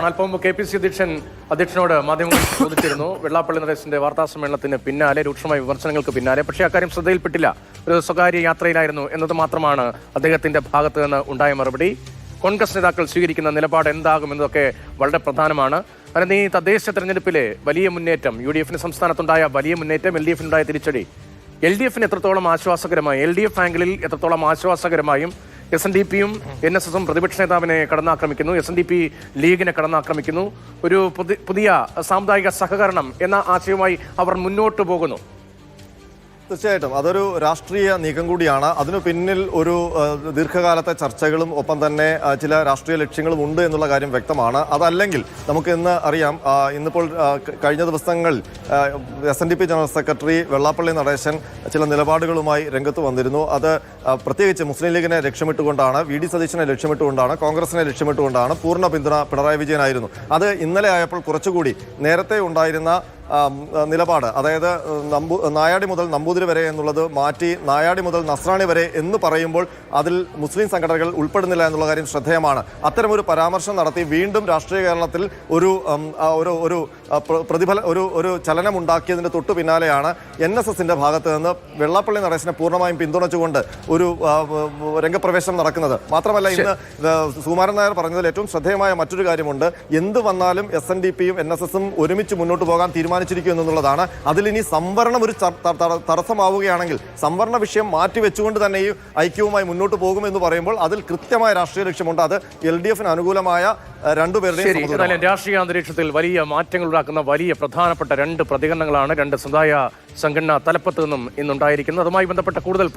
അല്പം KPC അധ്യക്ഷനോട് മാധ്യമങ്ങൾ ചോദിച്ചിരുന്നു. വെള്ളാപ്പള്ളി നടേശന്റെ വാർത്താ സമ്മേളനത്തിന് പിന്നാലെ രൂക്ഷമായ വിമർശനങ്ങൾക്ക് പിന്നാലെ, പക്ഷേ അക്കാര്യം ശ്രദ്ധയിൽപ്പെട്ടില്ല. ഒരു സ്വകാര്യ യാത്രയിലായിരുന്നു എന്നത് മാത്രമാണ് അദ്ദേഹത്തിന്റെ ഭാഗത്ത് നിന്ന് ഉണ്ടായ മറുപടി. കോൺഗ്രസ് നേതാക്കൾ സ്വീകരിക്കുന്ന നിലപാട് എന്താകുമെന്നതൊക്കെ വളരെ പ്രധാനമാണ്. അതിന് ഈ തദ്ദേശ തെരഞ്ഞെടുപ്പിലെ വലിയ മുന്നേറ്റം, UDF സംസ്ഥാനത്തുണ്ടായ വലിയ മുന്നേറ്റം, LDF തിരിച്ചടി, LDF എത്രത്തോളം ആശ്വാസകരമായി, LDF ആംഗിളിൽ എത്രത്തോളം ആശ്വാസകരമായും SNDPയും NSSും പ്രതിപക്ഷ നേതാവിനെ കടന്നാക്രമിക്കുന്നു, SNDP ലീഗിനെ കടന്നാക്രമിക്കുന്നു. ഒരു പുതിയ സാമുദായിക സഹകരണം എന്ന ആശയവുമായി അവർ മുന്നോട്ട് പോകുന്നു. തീർച്ചയായിട്ടും അതൊരു രാഷ്ട്രീയ നീക്കം കൂടിയാണ്. അതിനു പിന്നിൽ ഒരു ദീർഘകാലത്തെ ചർച്ചകളും ഒപ്പം തന്നെ ചില രാഷ്ട്രീയ ലക്ഷ്യങ്ങളും ഉണ്ട് എന്നുള്ള കാര്യം വ്യക്തമാണ്. അതല്ലെങ്കിൽ നമുക്ക് ഇന്ന് അറിയാം, ഇന്നിപ്പോൾ കഴിഞ്ഞ ദിവസങ്ങൾ SNDP general secretary Vellappally Natesan ചില നിലപാടുകളുമായി രംഗത്ത് വന്നിരുന്നു. അത് പ്രത്യേകിച്ച് മുസ്ലിം ലീഗിനെ ലക്ഷ്യമിട്ടുകൊണ്ടാണ്, VD സതീശനെ ലക്ഷ്യമിട്ടുകൊണ്ടാണ്, കോൺഗ്രസിനെ ലക്ഷ്യമിട്ടുകൊണ്ടാണ്. പൂർണ്ണ പിന്തുണ പിണറായി വിജയനായിരുന്നു. അത് ഇന്നലെ ആയപ്പോൾ കുറച്ചുകൂടി നേരത്തെ ഉണ്ടായിരുന്ന നിലപാട്, അതായത് നായാടി മുതൽ നമ്പൂതിരി വരെ എന്നുള്ളത് മാറ്റി നായാടി മുതൽ നസ്രാണി വരെ എന്ന് പറയുമ്പോൾ അതിൽ മുസ്ലിം സംഘടനകൾ ഉൾപ്പെടുന്നില്ല എന്നുള്ള കാര്യം ശ്രദ്ധേയമാണ്. അത്തരമൊരു പരാമർശം നടത്തി വീണ്ടും രാഷ്ട്രീയ കേരളത്തിൽ ഒരു ചലനമുണ്ടാക്കിയതിൻ്റെ തൊട്ടു പിന്നാലെയാണ് NSSന്റെ ഭാഗത്ത് നിന്ന് വെള്ളാപ്പള്ളി നടേശനെ പൂർണ്ണമായും പിന്തുണച്ചുകൊണ്ട് ഒരു രംഗപ്രവേശനം നടക്കുന്നത്. മാത്രമല്ല, ഇന്ന് സുകുമാരൻ നായർ പറഞ്ഞതിൽ ഏറ്റവും ശ്രദ്ധേയമായ മറ്റൊരു കാര്യമുണ്ട്. എന്ത് വന്നാലും SNDPയും NSSും ഒരുമിച്ച് മുന്നോട്ട് പോകാൻ തീരുമാനിച്ചിരിക്കുന്നു എന്നുള്ളതാണ്. അതിലിനി സംവരണം ഒരു തടസ്സമാവുകയാണെങ്കിൽ സംവരണ വിഷയം മാറ്റിവെച്ചുകൊണ്ട് തന്നെ ഈ ഐക്യവുമായി മുന്നോട്ട് പോകുമെന്ന് പറയുമ്പോൾ അതിൽ കൃത്യമായ രാഷ്ട്രീയ ലക്ഷ്യമുണ്ട്. അത് LDF അനുകൂലമായ രണ്ടുപേരുടെയും രാഷ്ട്രീയ അന്തരീക്ഷത്തിൽ വലിയ മാറ്റങ്ങൾ ഉണ്ടാക്കുന്ന വലിയ പ്രധാനപ്പെട്ട രണ്ട് പ്രതികരണങ്ങളാണ് രണ്ട് സമുദായ സംഘടനാ തലപ്പത്ത് നിന്നും ഇന്നുണ്ടായിരിക്കുന്നത്. അതുമായി ബന്ധപ്പെട്ട കൂടുതൽ